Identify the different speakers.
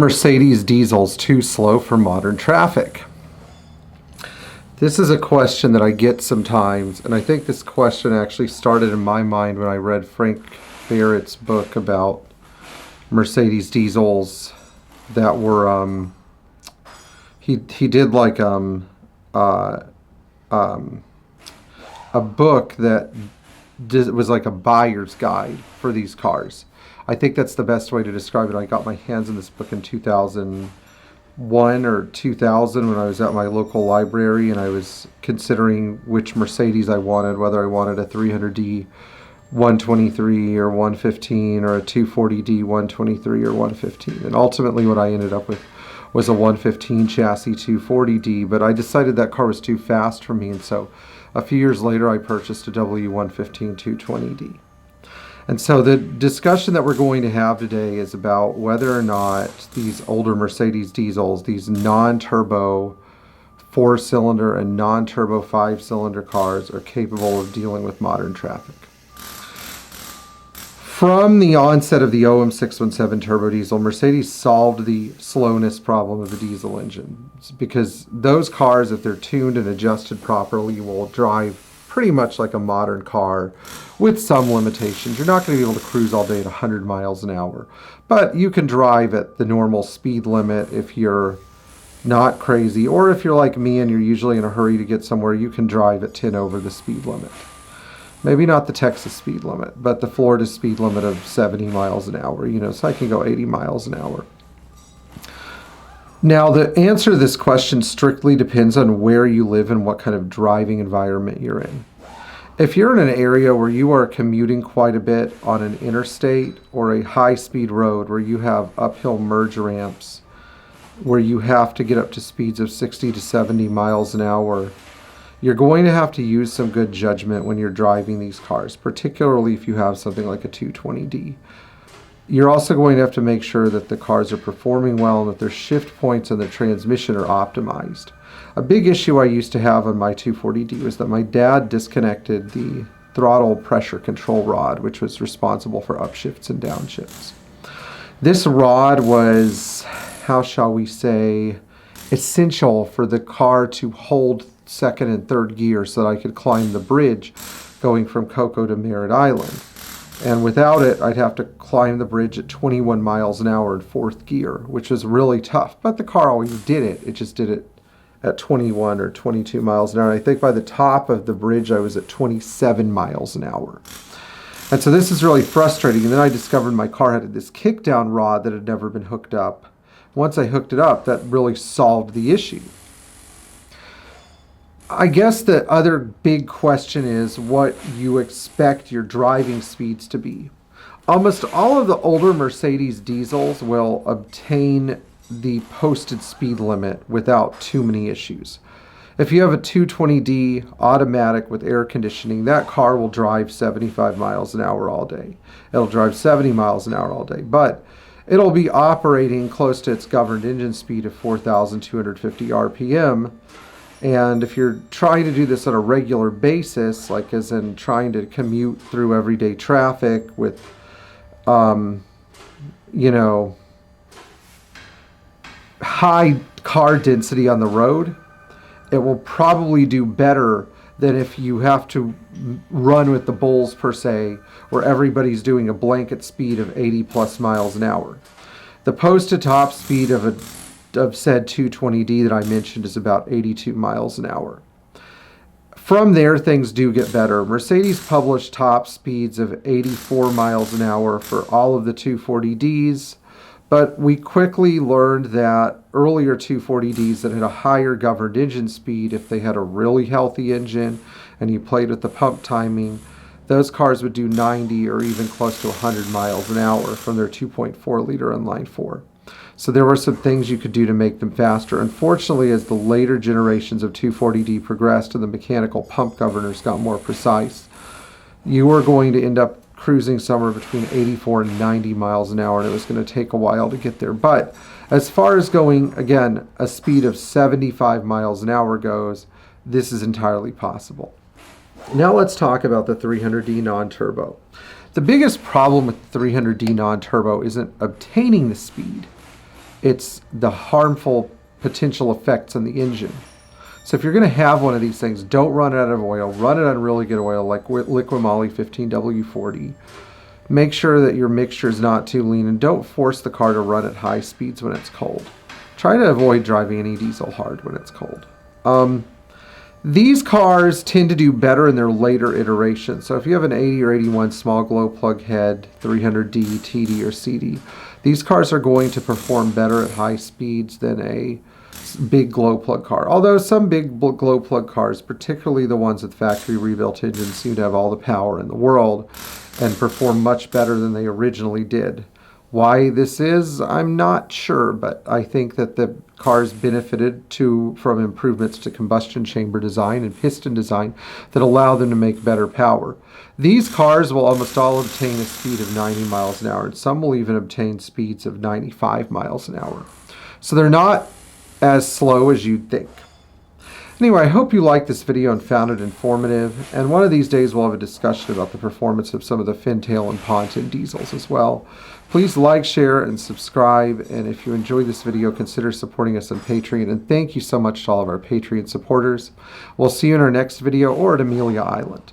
Speaker 1: Mercedes diesels too slow for modern traffic? This is a question that I get sometimes, and I think this question actually started in my mind when I read Frank Barrett's book about Mercedes diesels that were, he did like a book that was like a buyer's guide for these cars. I think that's the best way to describe it. I got my hands on this book in 2001 or 2000 when I was at my local library, and I was considering which Mercedes I wanted, whether I wanted a 300D 123 or 115 or a 240D 123 or 115. And ultimately what I ended up with was a 115 chassis 240D, but I decided that car was too fast for me, and so a few years later I purchased a W115 220D. And so the discussion that we're going to have today is about whether or not these older Mercedes diesels, these non-turbo 4-cylinder and non-turbo 5-cylinder cars, are capable of dealing with modern traffic. From the onset of the OM617 turbo diesel, Mercedes solved the slowness problem of the diesel engine, because those cars, if they're tuned and adjusted properly, will drive pretty much like a modern car with some limitations. You're not going to be able to cruise all day at 100 miles an hour, but you can drive at the normal speed limit if you're not crazy, or if you're like me and you're usually in a hurry to get somewhere, you can drive at 10 over the speed limit. Maybe not the Texas speed limit, but the Florida speed limit of 70 miles an hour, so I can go 80 miles an hour. Now, the answer to this question strictly depends on where you live and what kind of driving environment you're in. If you're in an area where you are commuting quite a bit on an interstate or a high-speed road where you have uphill merge ramps, where you have to get up to speeds of 60 to 70 miles an hour, you're going to have to use some good judgment when you're driving these cars, particularly if you have something like a 220D. You're also going to have to make sure that the cars are performing well and that their shift points and their transmission are optimized. A big issue I used to have on my 240D was that my dad disconnected the throttle pressure control rod, which was responsible for upshifts and downshifts. This rod was, how shall we say, essential for the car to hold second and third gear so that I could climb the bridge going from Cocoa to Merritt Island. And without it, I'd have to climb the bridge at 21 miles an hour in fourth gear, which was really tough. But the car always did it. It just did it at 21 or 22 miles an hour. And I think by the top of the bridge, I was at 27 miles an hour. And so this is really frustrating. And then I discovered my car had this kickdown rod that had never been hooked up. Once I hooked it up, that really solved the issue. I guess the other big question is what you expect your driving speeds to be. Almost all of the older Mercedes diesels will obtain the posted speed limit without too many issues. If you have a 220D automatic with air conditioning, that car will drive 75 miles an hour all day. It'll drive 70 miles an hour all day, but it'll be operating close to its governed engine speed of 4,250 RPM. And if you're trying to do this on a regular basis, like as in trying to commute through everyday traffic with, high car density on the road, it will probably do better than if you have to run with the bulls per se, where everybody's doing a blanket speed of 80 plus miles an hour. The posted top speed of said 220D that I mentioned is about 82 miles an hour. From there, things do get better. Mercedes published top speeds of 84 miles an hour for all of the 240Ds, but we quickly learned that earlier 240Ds that had a higher governed engine speed, if they had a really healthy engine and you played with the pump timing, those cars would do 90 or even close to 100 miles an hour from their 2.4 liter inline four. So there were some things you could do to make them faster. Unfortunately, as the later generations of 240D progressed and the mechanical pump governors got more precise, you were going to end up cruising somewhere between 84 and 90 miles an hour, and it was going to take a while to get there. But as far as going, again, a speed of 75 miles an hour goes, this is entirely possible. Now let's talk about the 300D non-turbo. The biggest problem with 300D non-turbo isn't obtaining the speed. it's the harmful potential effects on the engine. So if you're going to have one of these things, don't run it out of oil. Run it on really good oil like Liqui Moly 15W40. Make sure that your mixture is not too lean, and don't force the car to run at high speeds when it's cold. Try to avoid driving any diesel hard when it's cold. These cars tend to do better in their later iterations. So if you have an 80 or 81 small glow plug head, 300D, TD, or CD, these cars are going to perform better at high speeds than a big glow plug car. Although some big glow plug cars, particularly the ones with factory rebuilt engines, seem to have all the power in the world and perform much better than they originally did. Why this is, I'm not sure, but I think that the cars benefited from improvements to combustion chamber design and piston design that allow them to make better power. These cars will almost all obtain a speed of 90 miles an hour, and some will even obtain speeds of 95 miles an hour. So they're not as slow as you'd think. Anyway, I hope you liked this video and found it informative, and one of these days we'll have a discussion about the performance of some of the Fintail and Ponton diesels as well. Please like, share, and subscribe, and if you enjoyed this video, consider supporting us on Patreon, and thank you so much to all of our Patreon supporters. We'll see you in our next video or at Amelia Island.